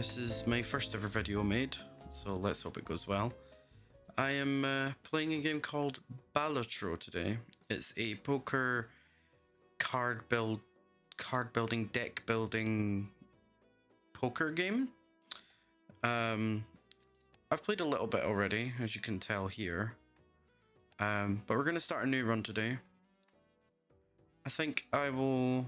This is my first ever video made, so let's hope it goes well. I am playing a game called Balatro today. It's a poker card building, deck building poker game. I've played a little bit already, as you can tell here. But we're going to start a new run today. I think I will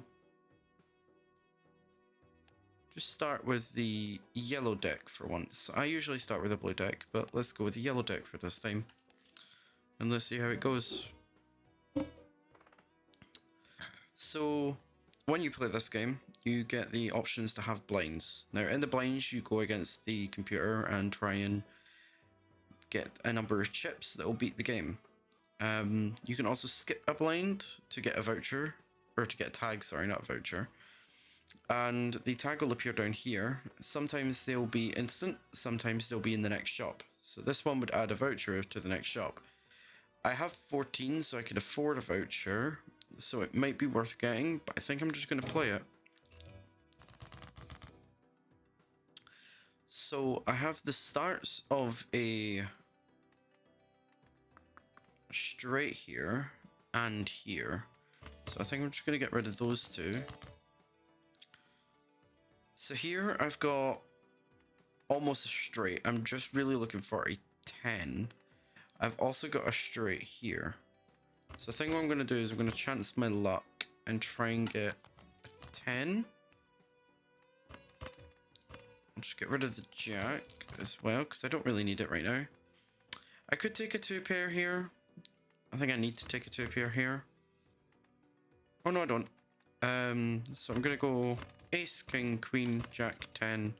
just start with the yellow deck for once. I usually start with a blue deck, but let's go with the yellow deck for this time. And let's see how it goes. So, when you play this game, you get the options to have blinds. Now, in the blinds, you go against the computer and try and get a number of chips that will beat the game. You can also skip a blind to get a voucher, or to get a tag, sorry, not a voucher. And the tag will appear down here. Sometimes they'll be instant, sometimes they'll be in the next shop. So this one would add a voucher to the next shop. I have 14, so I could afford a voucher, so it might be worth getting, but I think I'm just going to play it. So I have the starts of a straight here and here. So I think I'm just going to get rid of those two. So here I've got almost a straight. I'm just really looking for a 10. I've also got a straight here. So I think what I'm going to do is I'm going to chance my luck and try and get a 10. I'll just get rid of the jack as well, because I don't really need it right now. I could take a 2-pair here. I think I need to take a 2-pair here. Oh no, I don't. So I'm going to go ace, king, queen, jack, 10.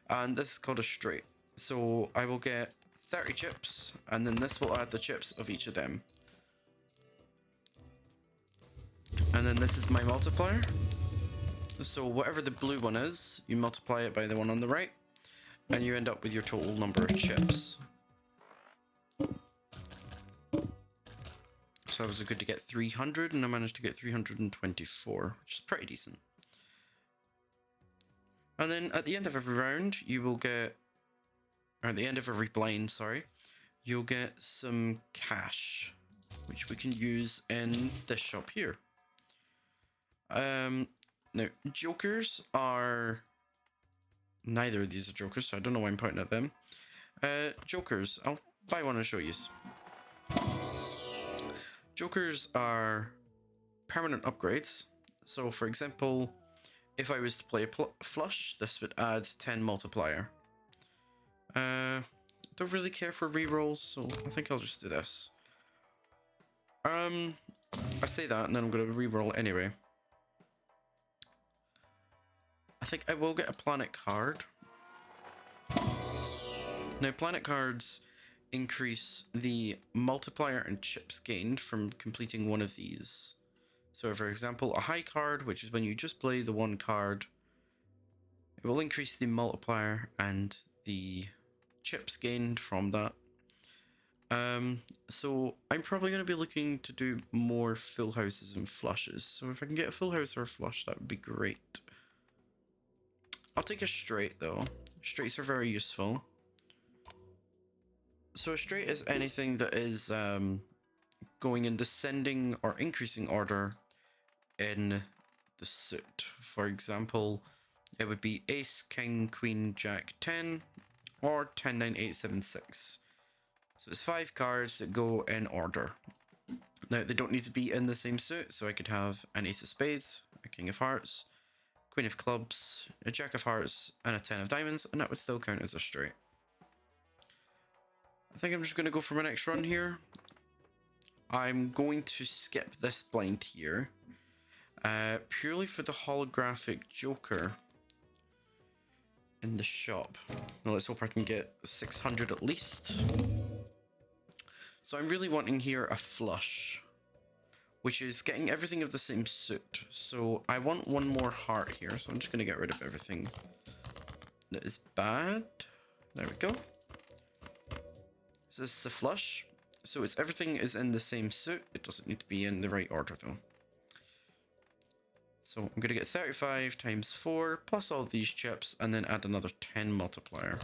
And this is called a straight. So I will get 30 chips, and then this will add the chips of each of them. And then this is my multiplier. So whatever the blue one is, you multiply it by the one on the right, and you end up with your total number of chips. So I was good to get 300, and I managed to get 324, which is pretty decent. And then at the end of every round, you will get, or at the end of every blind, sorry, you'll get some cash, which we can use in this shop here. Now, jokers are, neither of these are jokers, so I don't know why I'm pointing at them. Jokers, I'll buy one and show you. Jokers are permanent upgrades. So for example, if I was to play a flush, this would add 10 multiplier. Don't really care for rerolls, so I think I'll just do this. I say that and then I'm going to reroll anyway. I think I will get a planet card. Now, planet cards increase the multiplier and chips gained from completing one of these. So, for example, a high card, which is when you just play the one card, it will increase the multiplier and the chips gained from that. So I'm probably going to be looking to do more full houses and flushes. So if I can get a full house or a flush, that would be great. I'll take a straight though. Straights are very useful. So a straight is anything that is going in descending or increasing order in the suit. For example, it would be ace, king, queen, jack, 10, or 10, 9, 8, 7, 6. So it's 5 cards that go in order. Now, they don't need to be in the same suit, so I could have an ace of spades, a king of hearts, queen of clubs, a jack of hearts, and a 10 of diamonds, and that would still count as a straight. I think I'm just going to go for my next run here. I'm going to skip this blind here, purely for the holographic joker in the shop. Now let's hope I can get 600 at least. So I'm really wanting here a flush, which is getting everything of the same suit. So I want one more heart here, so I'm just going to get rid of everything that is bad. There we go. So this is a flush. So it's everything is in the same suit. It doesn't need to be in the right order though. So I'm going to get 35 times 4 plus all these chips and then add another 10 multiplier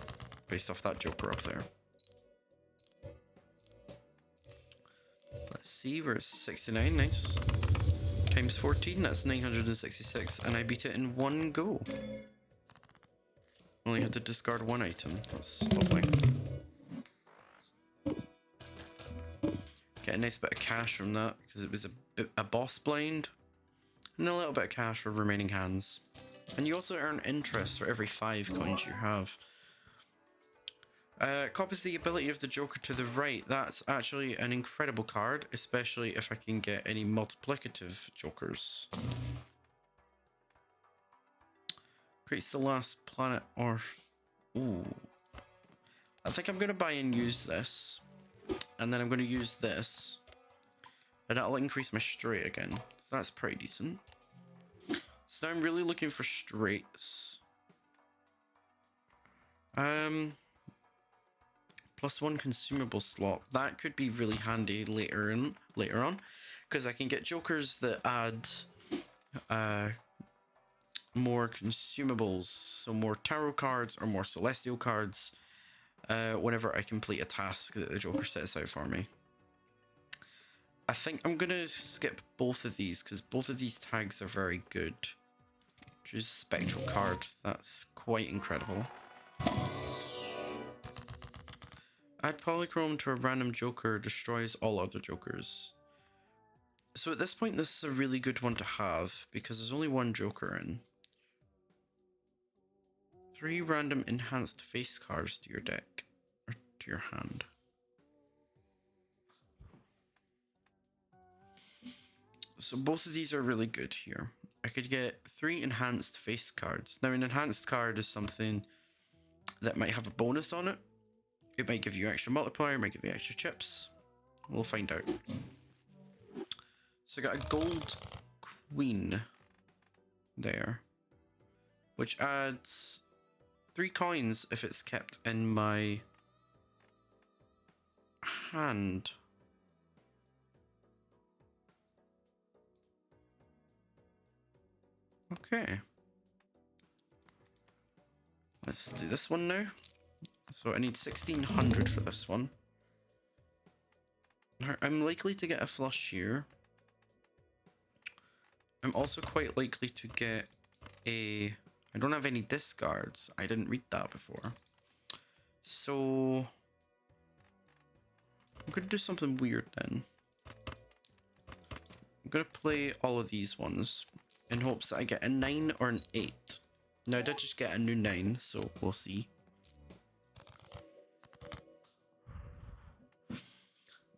based off that joker up there. Let's see, we're at 69, nice. Times 14, that's 966, and I beat it in one go. Only had to discard one item, that's lovely. Get a nice bit of cash from that, because it was a boss blind. And a little bit of cash for remaining hands. And you also earn interest for every 5 coins you have. Copies the ability of the Joker to the right. That's actually an incredible card, especially if I can get any multiplicative Jokers. Creates the last planet or... Ooh. I think I'm going to buy and use this. And then I'm going to use this. And that'll increase my straight again. So that's pretty decent. So now I'm really looking for straights. Plus 1 consumable slot. That could be really handy later on. Because I can get jokers that add more consumables. So more tarot cards or more celestial cards. Whenever I complete a task that the joker sets out for me. I think I'm going to skip both of these because both of these tags are very good. Choose a spectral card. That's quite incredible. Add polychrome to a random joker, destroys all other jokers. So at this point, this is a really good one to have because there's only one joker in. 3 random enhanced face cards to your deck, or to your hand. So both of these are really good here. I could get 3 enhanced face cards. Now an enhanced card is something that might have a bonus on it. It might give you extra multiplier, it might give you extra chips. We'll find out. So I got a gold queen there, which adds 3 coins if it's kept in my hand. Okay. Let's do this one now. So I need 1600 for this one. I'm likely to get a flush here. I'm also quite likely to get a... I don't have any discards. I didn't read that before. So... I'm going to do something weird then. I'm going to play all of these ones in hopes that I get a 9 or an 8. Now I did just get a new 9, so we'll see.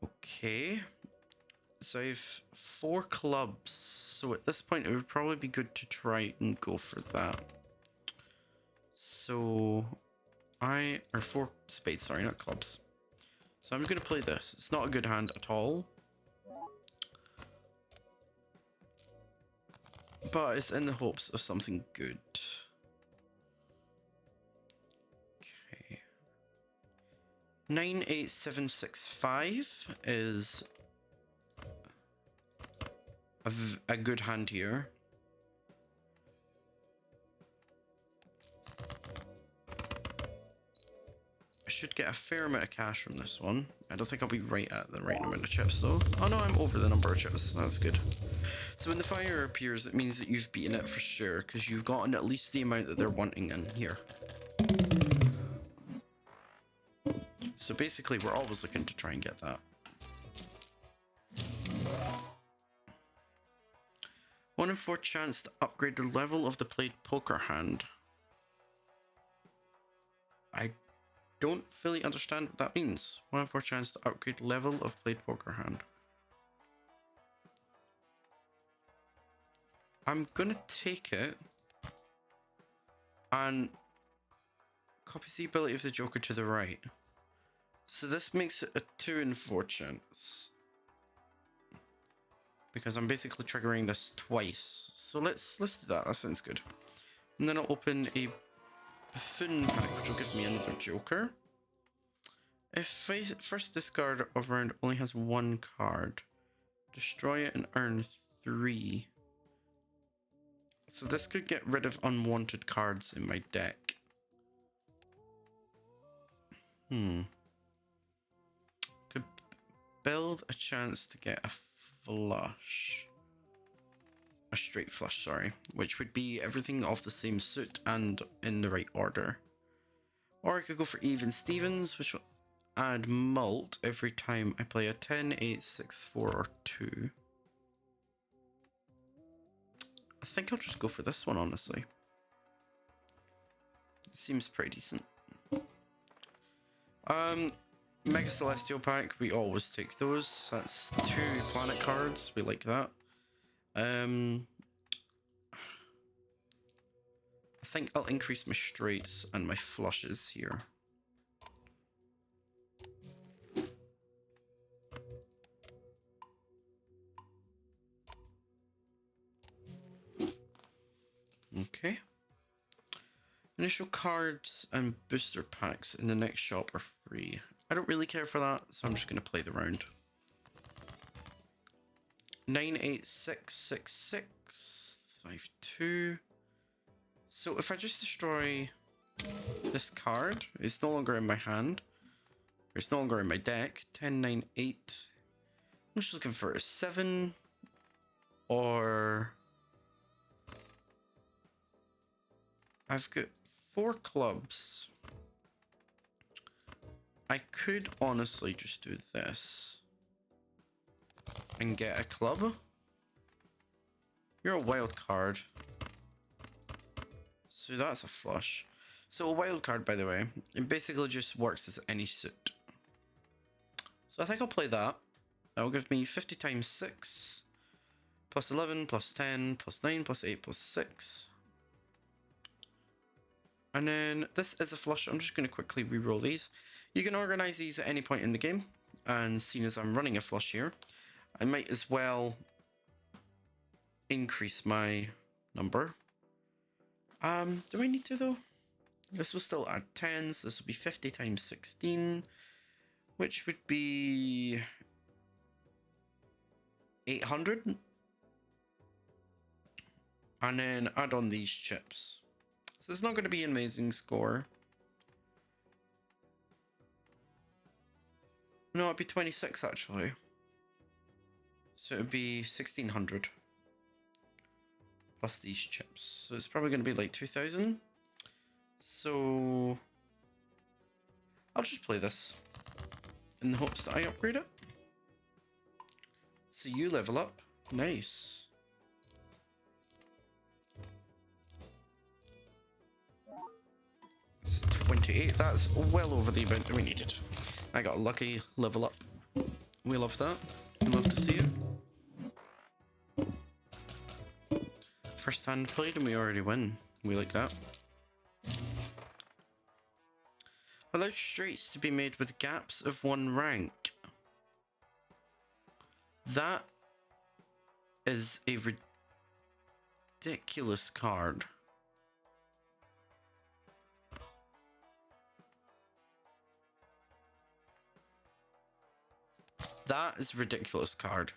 Okay. So I have 4 clubs. So at this point it would probably be good to try and go for that. So or 4 spades, sorry, not clubs. So I'm going to play this. It's not a good hand at all. But it's in the hopes of something good. Okay. 98765 is a good hand here. I should get a fair amount of cash from this one. I don't think I'll be right at the right amount of chips though. Oh no, I'm over the number of chips. That's good. So when the fire appears, it means that you've beaten it for sure, because you've gotten at least the amount that they're wanting in here. So basically, we're always looking to try and get that. 1 in 4 chance to upgrade the level of the played poker hand. I don't fully understand what that means. 1 in 4 chance to upgrade the level of played poker hand. I'm gonna take it and copy the ability of the joker to the right. So this makes it a 2 in 4 chance. Because I'm basically triggering this twice. So let's do that. That sounds good. And then I'll open a buffoon pack, which will give me another joker. If first discard of round only has 1 card, destroy it and earn 3. So this could get rid of unwanted cards in my deck. Could build a chance to get a flush. A straight flush, sorry. Which would be everything of the same suit and in the right order. Or I could go for even Stevens, which will add mult every time I play a 10, 8, 6, 4, or 2. I think I'll just go for this one, honestly. It seems pretty decent. Mega Celestial Pack, we always take those. That's 2 planet cards, we like that. I think I'll increase my straights and my flushes here. Okay. Initial cards and booster packs in the next shop are free. I don't really care for that, so I'm just going to play the round. 9866652. So if I just destroy this card, it's no longer in my hand. It's no longer in my deck. 1098. I'm just looking for a 7 or I've got 4 clubs. I could honestly just do this and get a club. You're a wild card. So that's a flush. So a wild card, by the way, it basically just works as any suit. So I think I'll play that. That'll give me 50 times 6, plus 11, plus 10, plus 9, plus 8, plus 6. And then this is a flush. I'm just going to quickly re-roll these. You can organize these at any point in the game. And seeing as I'm running a flush here, I might as well increase my number. Do I need to though? This will still add 10s. This will be 50 times 16, which would be 800. And then add on these chips. So it's not going to be an amazing score. No, it'd be 26 actually. So it'd be 1600 plus these chips. So it's probably going to be like 2000. So I'll just play this in the hopes that I upgrade it. So you level up. Nice. It's 28. That's well over the event that we needed. I got a lucky level up. We love that. We love to see it. First hand played and we already win. We like that. Allow straights to be made with gaps of 1 rank. That is a ridiculous card. That is a ridiculous card.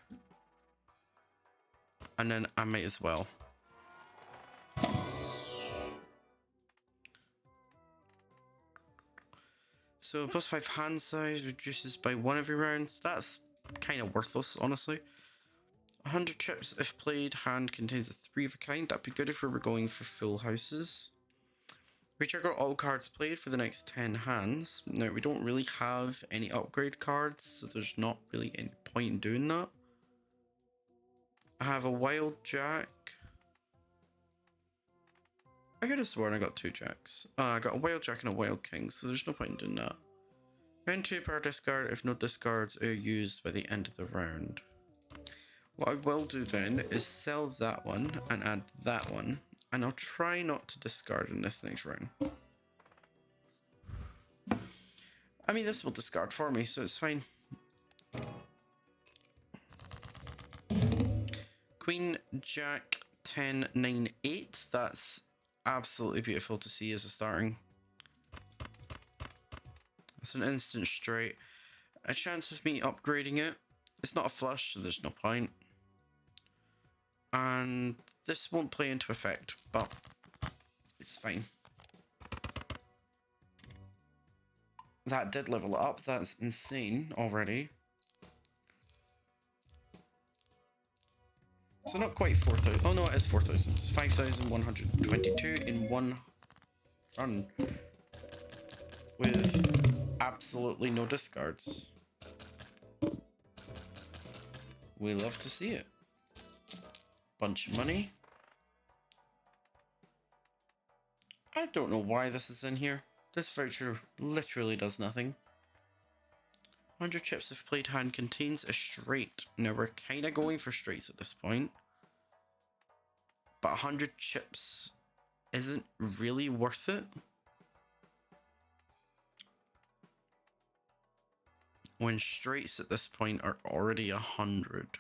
And then I might as well. So plus 5 hand size reduces by 1 every round. That's kind of worthless, honestly. 100 chips if played. Hand contains a 3 of a kind. That'd be good if we were going for full houses. Retrigger all cards played for the next 10 hands. Now, we don't really have any upgrade cards, so there's not really any point in doing that. I have a wild jack. I could have sworn I got 2 jacks. I got a wild jack and a wild king, so there's no point in doing that. Round 2 per discard if no discards are used by the end of the round. What I will do then is sell that one and add that one. And I'll try not to discard in this next round. I mean, this will discard for me, so it's fine. Queen, Jack, 10, 9, 8. That's absolutely beautiful to see as a starting. It's an instant straight. A chance of me upgrading it. It's not a flush, so there's no point. And this won't play into effect, but it's fine. That did level it up. That's insane already. So not quite 4,000. Oh no, it is 4,000. It's 5,122 in one run with absolutely no discards. We love to see it. Bunch of money. I don't know why this is in here. This voucher literally does nothing. 100 chips if played hand contains a straight. Now we're kind of going for straights at this point. But 100 chips isn't really worth it. When straights at this point are already 100.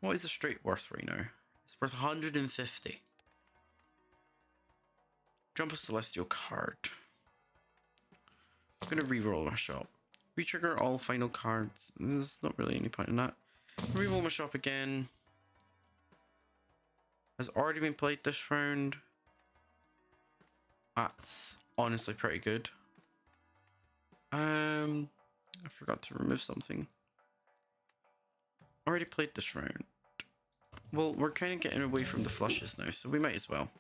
What is a straight worth right now? It's worth 150. Jump a celestial card. I'm gonna reroll my shop. Retrigger all final cards. There's not really any point in that. Reroll my shop again. Has already been played this round. That's honestly pretty good. I forgot to remove something. Already played this round. Well, we're kind of getting away from the flushes now, so we might as well.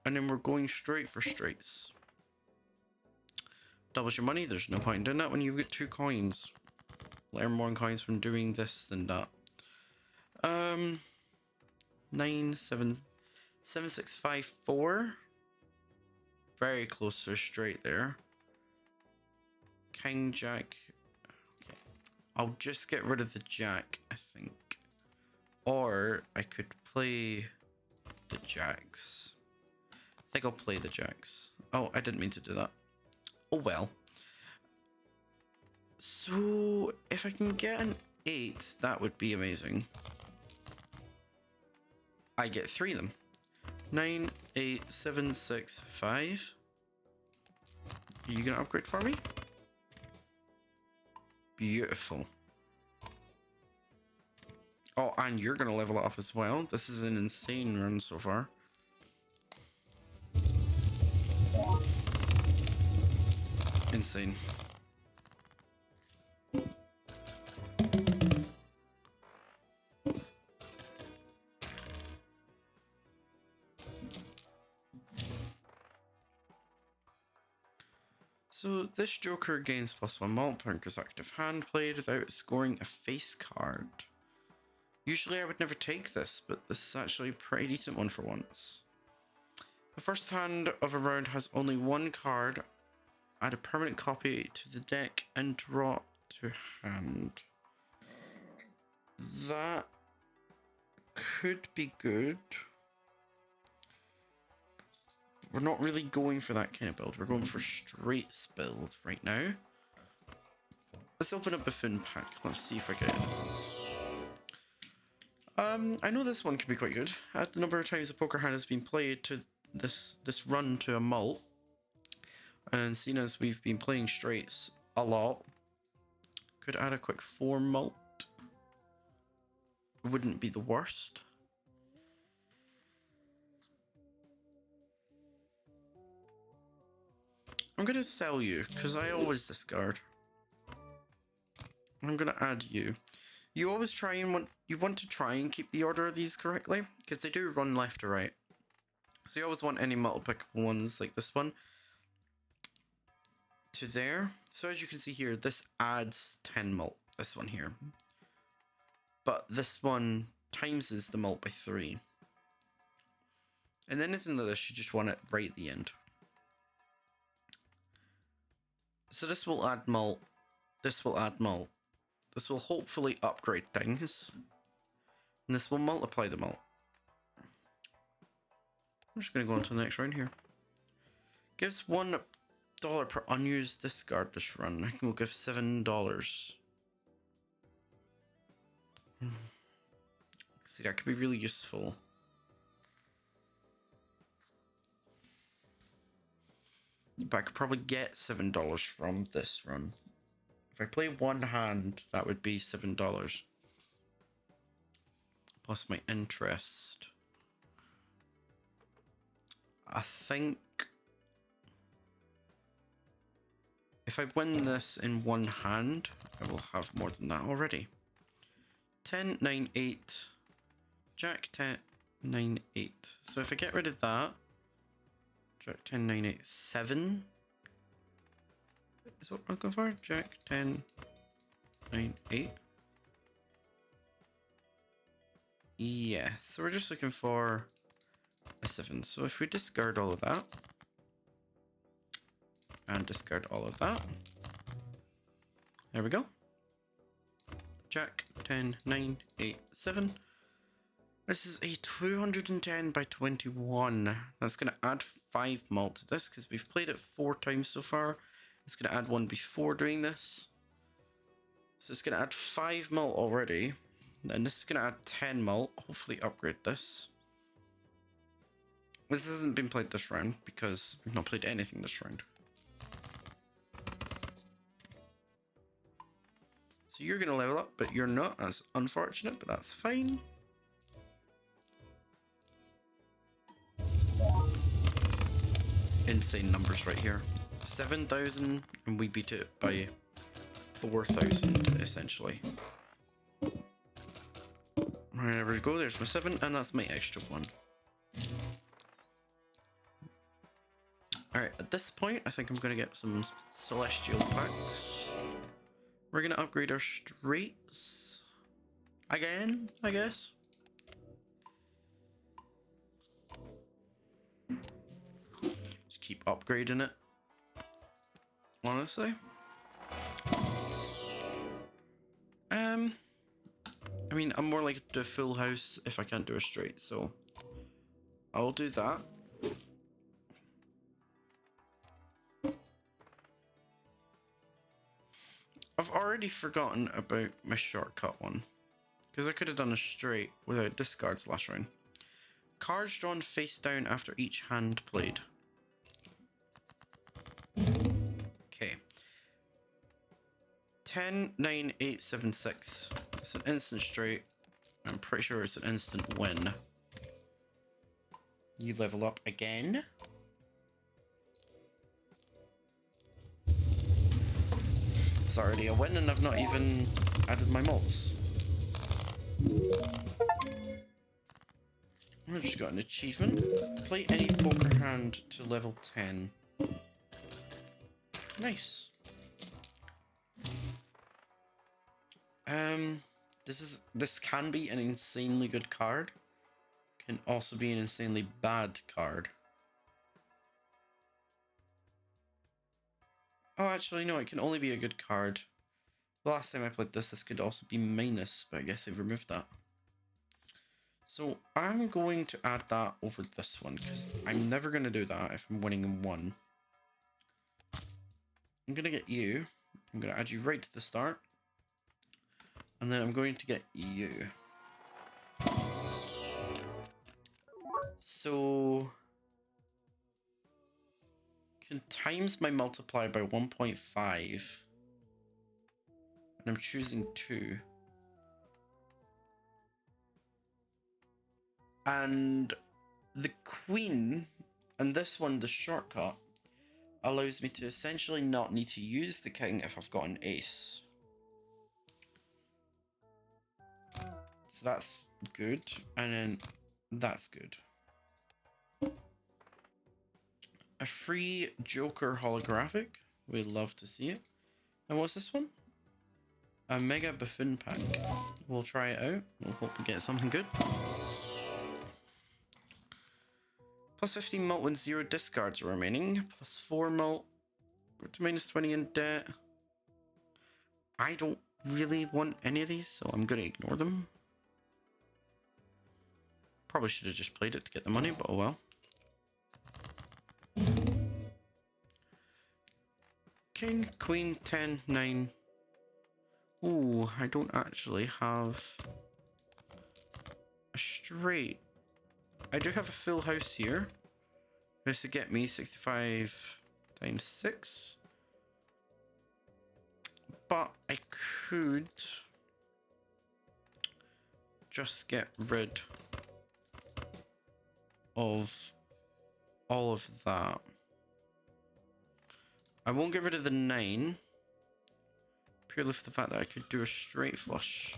And then we're going straight for straights. Doubles your money. There's no point in doing that when you've got 2 coins. Learn more coins from doing this than that. 9, 7, 7, 6, 5, 4. Very close to a straight there. King, Jack. Okay. I'll just get rid of the Jack, I think. Or I could play the Jacks. I think I'll play the Jacks. Oh, I didn't mean to do that. Oh well. So, if I can get an 8, that would be amazing. I get 3 of them. 9, 8, 7, 6, 5. Are you gonna upgrade for me? Beautiful. Oh, and you're gonna level it up as well. This is an insane run so far. Insane. So this Joker gains +1 multiplier because active hand played without scoring a face card. Usually I would never take this, but this is actually a pretty decent one for once. The first hand of a round has only 1 card. Add a permanent copy to the deck and draw to hand. That could be good. We're not really going for that kind of build. We're going for straights build right now. Let's open a Buffoon pack. Let's see if I get it. I know this one could be quite good. At the number of times a poker hand has been played to this run to a mult, and seeing as we've been playing straights a lot, could add a quick 4 mult. Wouldn't be the worst. I'm gonna sell you because I always discard. I'm gonna add you. You always try and want to try and keep the order of these correctly because they do run left to right. So you always want any multiplicable ones like this one to there. So as you can see here, this adds 10 mult. This one here, but this one times the mult by 3. And anything like this, you just want it right at the end. So this will add mult. This will add mult. This will hopefully upgrade things. And this will multiply the mult. I'm just going to go on to the next round here. Gives $1 per unused discard this run. I can go give $7. See, that could be really useful. But I could probably get $7 from this run. If I play 1 hand, that would be $7. plus my interest. I think if I win this in one hand, I will have more than that already. 10, 9, 8. Jack 10, 9, 8. So if I get rid of that, Jack 10, 9, 8, 7. Is what I'll go for? Jack 10, 9, 8. Yeah, so we're just looking for a 7. So if we discard all of that, and discard all of that, there we go. Jack 10, 9, 8, 7. This is a 210 by 21. That's going to add 5 malt to this because we've played it 4 times so far. It's going to add 1 before doing this. So it's going to add 5 malt already. And this is going to add 10 malt. Hopefully upgrade this. This hasn't been played this round because we've not played anything this round. So you're going to level up, but you're not. That's unfortunate, but that's fine. Insane numbers right here. 7,000 and we beat it by 4,000 essentially. There we go, there's my 7 and that's my extra 1. Alright, at this point I think I'm going to get some celestial packs. We're going to upgrade our straights again, I guess. Just keep upgrading it, honestly. I mean, I'm more likely to do a full house if I can't do a straight, so I'll do that. I've already forgotten about my shortcut one, because I could have done a straight without discards last round. Cards drawn face down after each hand played. Okay. 10, 9, 8, 7, 6. It's an instant straight. I'm pretty sure it's an instant win. You level up again. It's already a win and I've not even added my malts. I've just got an achievement. Play any poker hand to level 10. Nice. This can be an insanely good card. Can also be an insanely bad card. Oh, actually, no, it can only be a good card. The last time I played this could also be minus, but I guess they've removed that. So I'm going to add that over this one, because I'm never going to do that if I'm winning in 1. I'm going to get you. I'm going to add you right to the start. And then I'm going to get you. So can times my multiply by 1.5. And I'm choosing 2. And the queen, and this one, the shortcut, allows me to essentially not need to use the king if I've got an ace. So that's good, and then that's good. A free Joker holographic. We'd love to see it. And what's this one? A Mega Buffoon pack. We'll try it out. We'll hope we get something good. Plus 15 malt when 0 discards are remaining. Plus 4 malt. Go to minus 20 in debt. I don't really want any of these, so I'm going to ignore them. Probably should have just played it to get the money, but oh well. King, Queen, 10, 9. Ooh, I don't actually have a straight. I do have a full house here. This would get me 65 times 6. But I could just get rid of all of that. I won't get rid of the 9, purely for the fact that I could do a straight flush.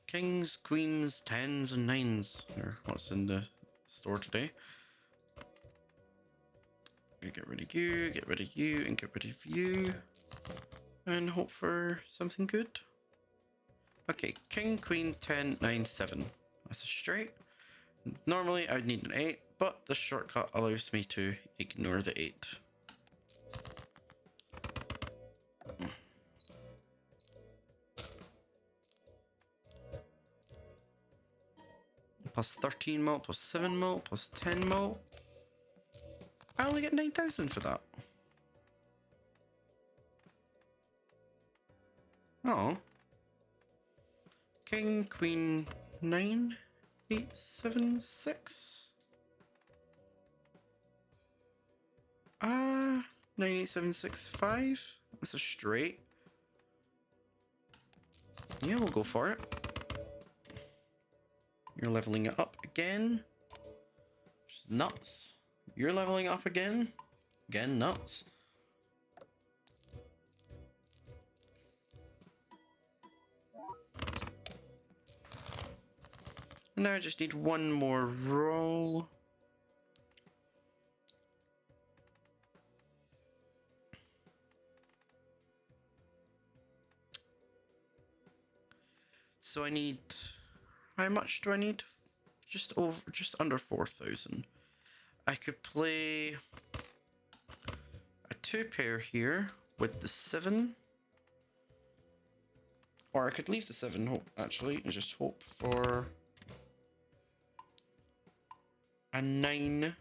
Kings, queens, 10s, and 9s are what's in the store today. I'm gonna get rid of you, get rid of you, and get rid of you. And hope for something good. Okay, king, queen, 10, 9, 7. That's a straight. Normally I'd need an 8, but the shortcut allows me to ignore the 8. Plus 13 mil, plus 7 mil, plus 10 mil. I only get 9,000 for that. Oh. King, queen, 9, 8, 7, 6. 9, 8, 7, 6, 5. That's a straight. Yeah, we'll go for it. You're leveling it up again. Just nuts. You're leveling up again. Again, nuts. And now I just need one more roll. So I need... How much do I need? Just under 4,000. I could play a 2-pair here with the 7. Or I could leave the 7, actually, and just hope for a 9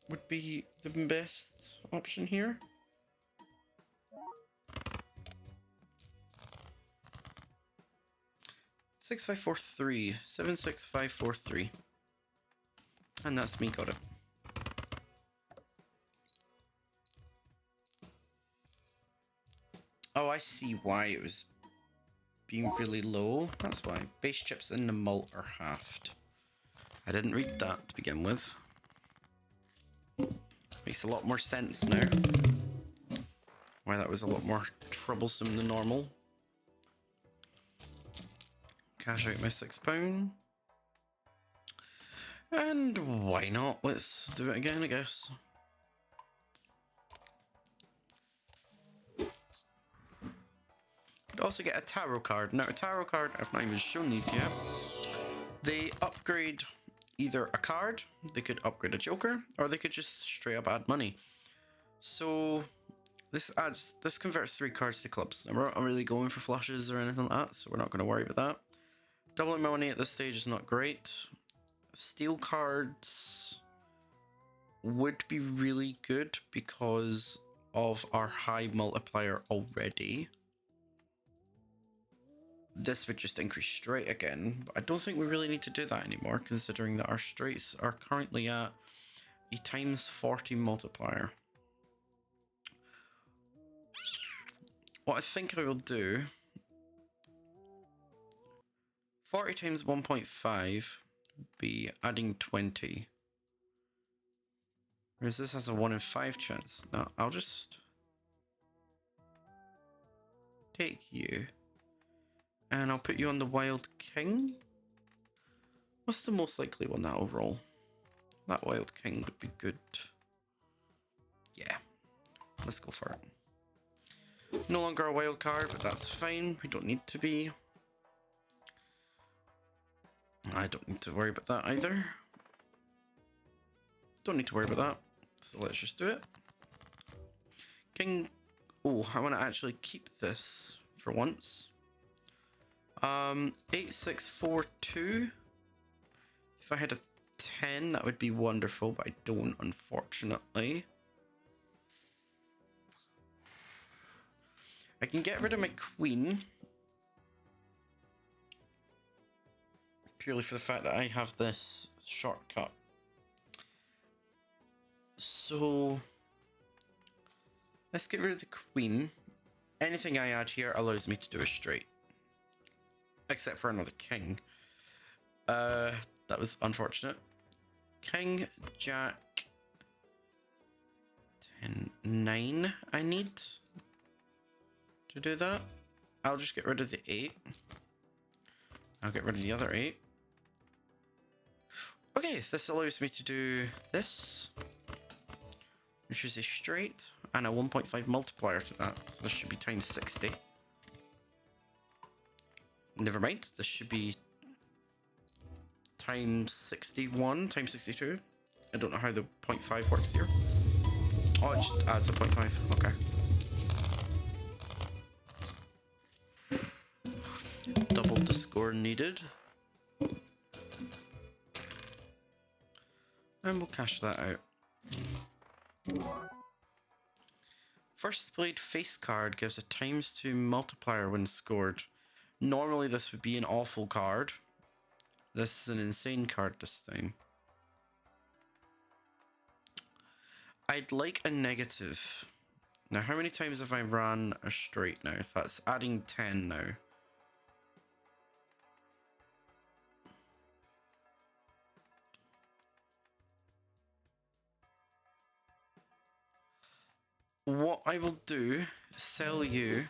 would be the best option here. Six, 5, 4, 3. 7, 6, 5, 4, 3. And that's me, got it. Oh, I see why it was being really low. That's why. Base chips in the malt are halved. I didn't read that to begin with. Makes a lot more sense now. Why that was a lot more troublesome than normal. Cash out my £6. And why not? Let's do it again, I guess. Could also get a tarot card. Now, a tarot card, I've not even shown these yet. They upgrade either a card, they could upgrade a joker, or they could just straight up add money. So this converts 3 cards to clubs. Now, we're not really going for flushes or anything like that, so we're not going to worry about that. Doubling my money at this stage is not great. Steel cards would be really good because of our high multiplier already. This would just increase straight again, but I don't think we really need to do that anymore, considering that our straights are currently at a times 40 multiplier. What I think I will do, 40 times 1.5 would be adding 20. Whereas this has a 1 in 5 chance. No, I'll just take you. And I'll put you on the Wild King. What's the most likely one that'll roll? That Wild King would be good. Yeah, let's go for it. No longer a wild card, but that's fine. We don't need to be. I don't need to worry about that either. Don't need to worry about that. So let's just do it. King. Oh, I want to actually keep this for once. 8642. If I had a 10, that would be wonderful, but I don't, unfortunately. I can get rid of my queen. Purely for the fact that I have this shortcut. So let's get rid of the queen. anything I add here allows me to do a straight. Except for another king. That was unfortunate. King, jack, 10, 9 I need to do that. I'll just get rid of the 8. I'll get rid of the other 8. Okay, this allows me to do this, which is a straight, and a 1.5 multiplier to that. So this should be times 60. Never mind, this should be times 61, times 62. I don't know how the 0.5 works here. Oh, it just adds a 0.5, okay. Double the score needed. And we'll cash that out. First played face card gives a ×2 multiplier when scored. Normally this would be an awful card. This is an insane card this time. I'd like a negative. Now how many times have I ran a straight now? That's adding 10 now. What I will do, sell you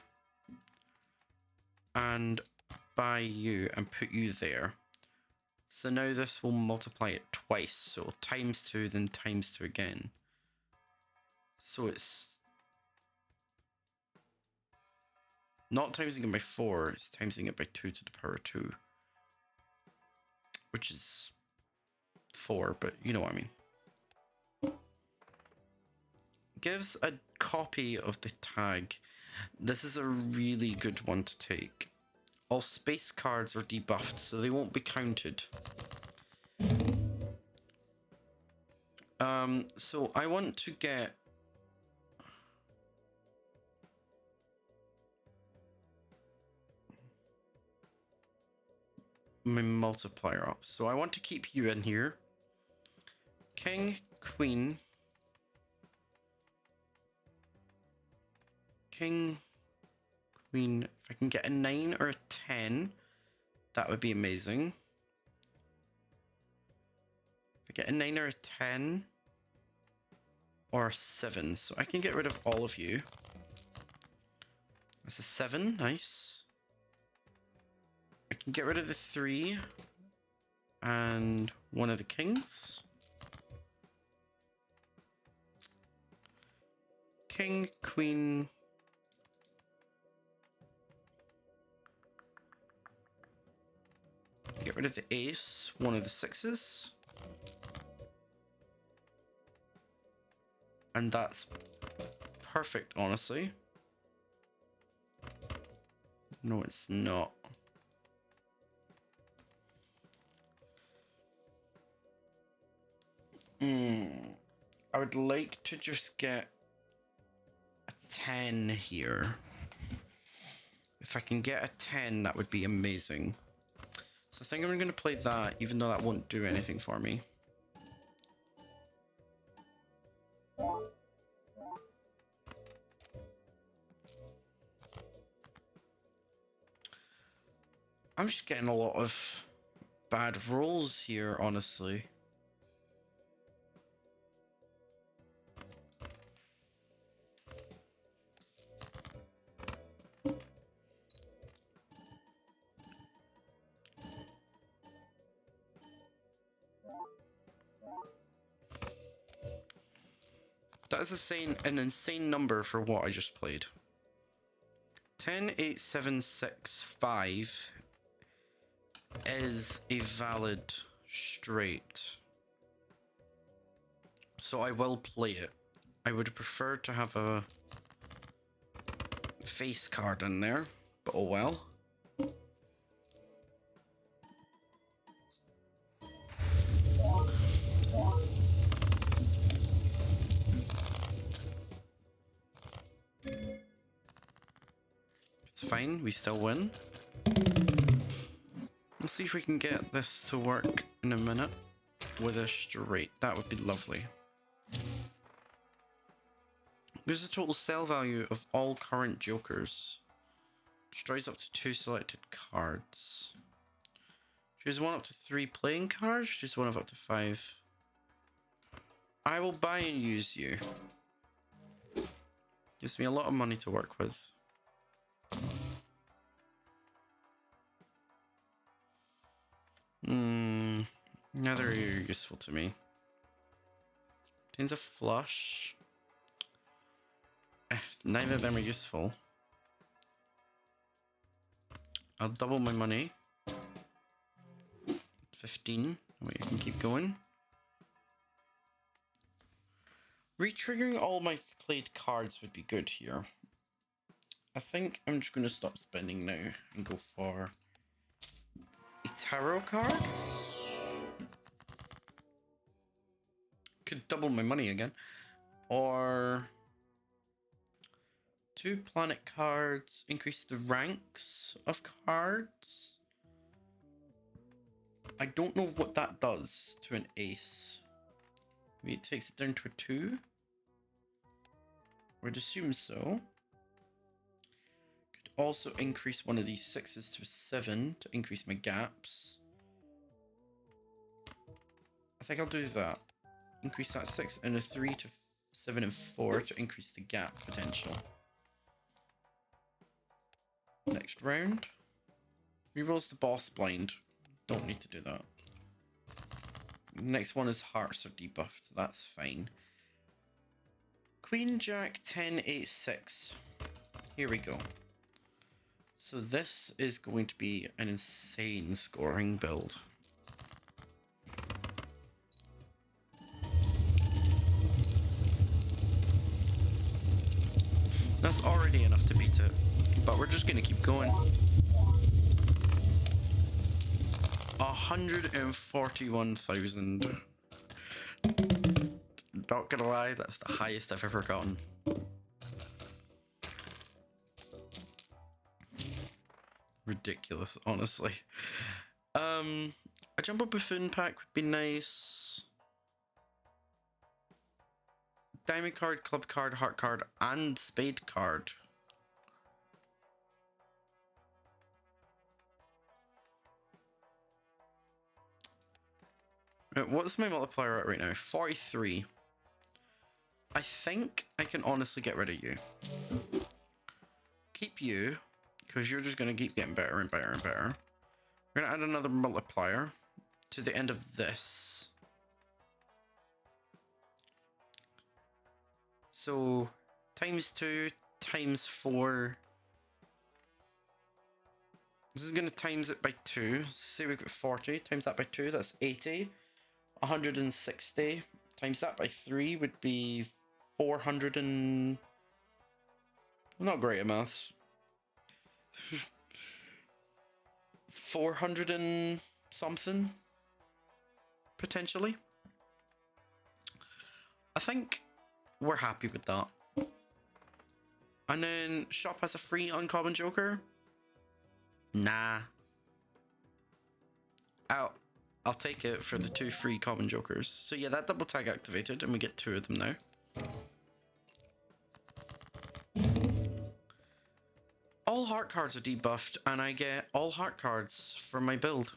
and buy you and put you there. So now this will multiply it twice. So ×2, then ×2 again. So it's not timesing it by 4, it's timesing it by 2 to the power 2. Which is 4, but you know what I mean. Gives a copy of the tag. This is a really good one to take. All space cards are debuffed, so they won't be counted. So I want to get my multiplier up. So I want to keep you in here. King, queen. King, queen. If I can get a 9 or a 10, that would be amazing. If I get a 9 or a 10, or a 7, so I can get rid of all of you. That's a 7, nice. I can get rid of the 3 and one of the kings. King, queen. Get rid of the ace, one of the 6s. And that's perfect, honestly. No, it's not. I would like to just get a 10 here. If I can get a 10, that would be amazing. So I think I'm going to play that, even though that won't do anything for me. I'm just getting a lot of bad rolls here, honestly. That is an insane number for what I just played. 10, 8, 7, 6, 5 is a valid straight. So I will play it. I would prefer to have a face card in there, but oh well. It's fine, we still win. Let's see if we can get this to work in a minute with a straight. That would be lovely. Lose the total sell value of all current jokers. Destroys up to 2 selected cards. Choose 1 up to 3 playing cards. Choose 1 of up to 5. I will buy and use you. Gives me a lot of money to work with. Neither are useful to me. Contains a flush. Neither of them are useful. I'll double my money. 15. Wait, I can keep going. Retriggering all my played cards would be good here. I think I'm just going to stop spending now and go for a tarot card. Could double my money again. Or 2 planet cards, increase the ranks of cards. I don't know what that does to an ace. Maybe it takes it down to a 2. I would assume so. Could also increase one of these 6s to a 7 to increase my gaps. I think I'll do that. Increase that 6 and a 3 to 7 and 4 to increase the gap potential. Next round. Rerolls the boss blind. Don't need to do that. Next one is hearts are debuffed. That's fine. Queen Jack 10 8 6. Here we go. So this is going to be an insane scoring build. That's already enough to beat it, but we're just gonna keep going. 141,000. Not gonna lie, that's the highest I've ever gotten. Ridiculous, honestly. A Jumbo Buffoon pack would be nice. Diamond card, club card, heart card, and spade card. What's my multiplier at right now? 43. I think I can honestly get rid of you. Keep you, because you're just going to keep getting better and better and better. We're going to add another multiplier to the end of this. So, times 2, times 4. This is going to times it by 2. Say we've got 40, times that by 2, that's 80. 160 times that by 3 would be 400 and... I'm not great at maths. 400 and something, potentially. I think we're happy with that. And then shop has a free uncommon joker. Nah. I'll take it for the 2 free common jokers. So yeah, that double tag activated and we get 2 of them now. All heart cards are debuffed and I get all heart cards for my build.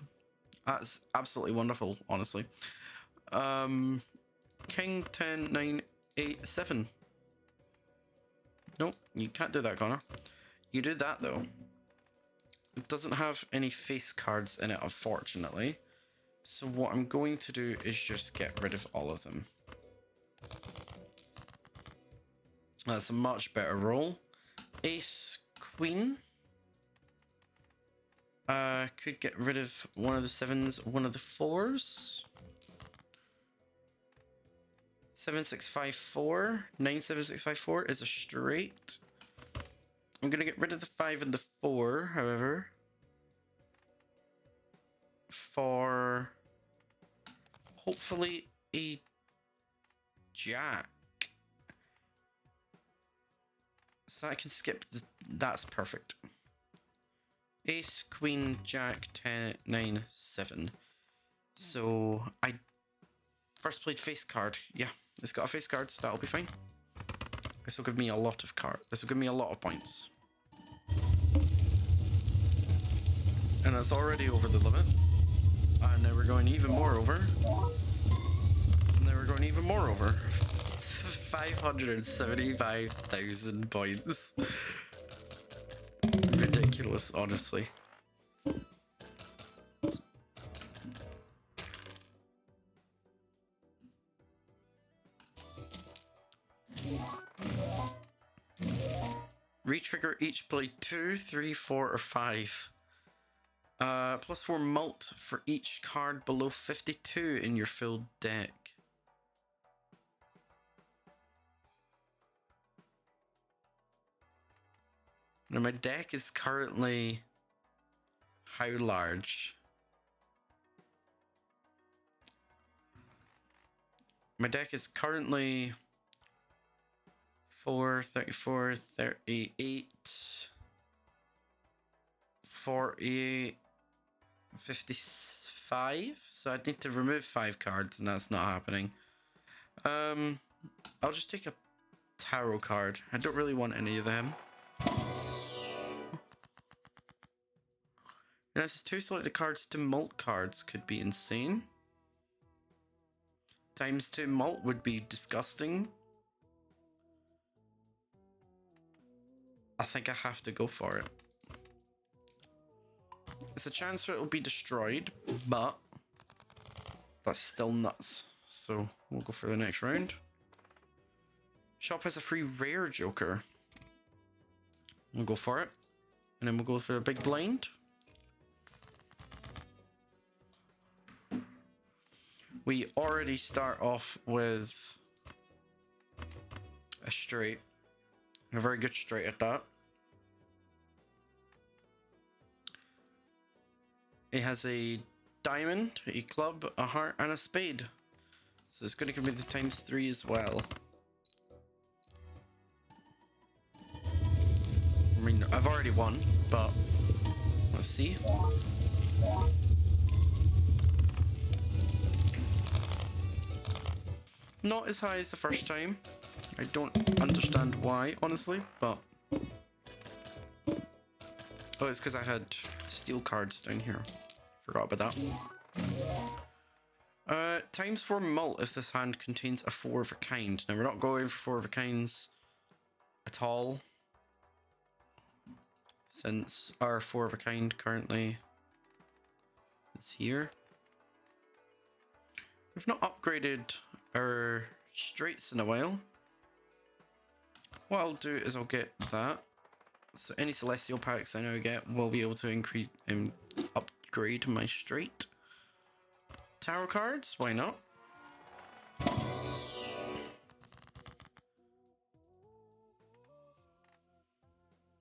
That's absolutely wonderful, honestly. King 10 9 8 7. Nope, you can't do that, Connor. You do that though. It doesn't have any face cards in it, unfortunately. So what I'm going to do is just get rid of all of them. That's a much better roll. Ace, Queen. Could get rid of one of the 7s, one of the 4s. 7654. 97654 is a straight. I'm going to get rid of the 5 and the 4, however. For hopefully a jack. So I can skip the... That's perfect. Ace, Queen, Jack, 10, 9, 7. So I first played face card. Yeah, it's got a face card, so that'll be fine. This will give me a lot of cards. This will give me a lot of points. And it's already over the limit. And now we're going even more over. And now we're going even more over. 575,000 points. Ridiculous, honestly. Retrigger each blade 2, 3, 4, or 5. +4 mult for each card below 52 in your filled deck. Now my deck is currently how large? My deck is currently 4, 34, 38, 48, 55. So I'd need to remove 5 cards, and that's not happening. I'll just take a tarot card. I don't really want any of them. And this is 2 selected cards to mult cards could be insane. ×2 mult would be disgusting. I think I have to go for it. It's a chance that it will be destroyed, but that's still nuts. So we'll go for the next round. Shop has a free rare joker. We'll go for it. And then we'll go for the big blind. We already start off with a straight. A very good straight at that. It has a diamond, a club, a heart, and a spade. So it's going to give me the ×3 as well. I mean, I've already won, but let's see. Not as high as the first time. I don't understand why, honestly, but... Oh, it's because I had steel cards down here. Forgot about that. ×4 mult if this hand contains a 4 of a kind. Now, we're not going for 4 of a kinds at all, since our 4 of a kind currently is here. We've not upgraded our straights in a while. What I'll do is I'll get that. So any celestial packs I now get will be able to increase and upgrade my straight. Tarot cards, why not?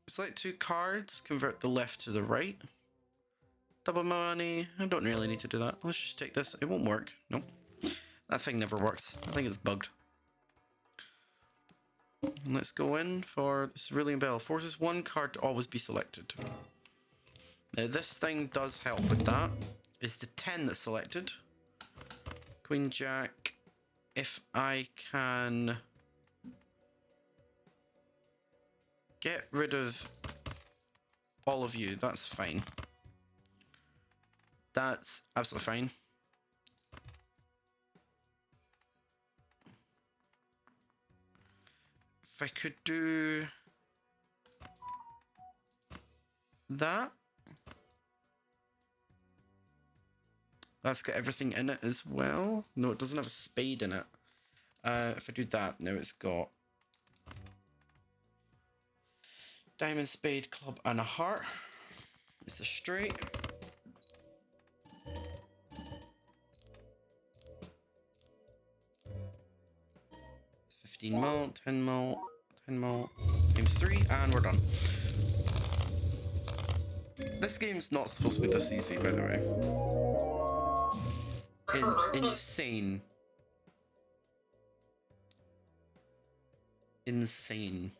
Select 2 cards, convert the left to the right. Double money. I don't really need to do that. Let's just take this. It won't work. Nope. That thing never works. I think it's bugged. And let's go in for the Cerulean Bell. Forces 1 card to always be selected. Now this thing does help with that. It's the 10 that's selected. Queen Jack. If I can get rid of all of you, that's fine. That's absolutely fine. If I could do that. That's got everything in it as well. No, it doesn't have a spade in it. If I do that, now it's got diamond, spade, club, and a heart. It's a straight. It's 15 mult, 10 mult, 10 mult, ×3, and we're done. This game's not supposed to be this easy, by the way. Insane. Insane.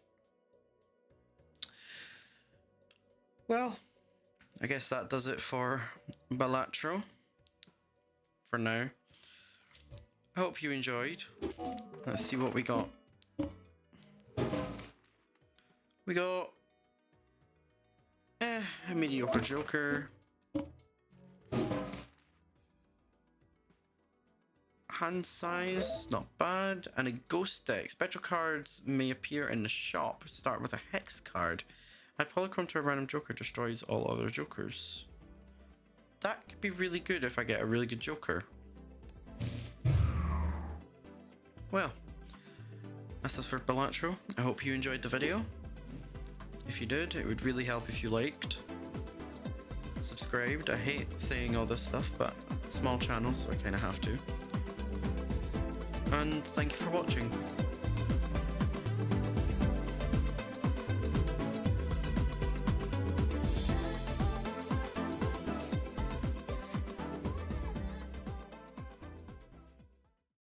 Well, I guess that does it for Balatro. For now. I hope you enjoyed. Let's see what we got. We got a mediocre Joker. Hand size, not bad. And a ghost deck. Spectral cards may appear in the shop. Start with a hex card. Add Polychrome to a random Joker, destroys all other Jokers. That could be really good if I get a really good Joker. Well, that's us for Balatro. I hope you enjoyed the video. If you did, it would really help if you liked, subscribed. I hate saying all this stuff, but small channel, so I kind of have to. And thank you for watching.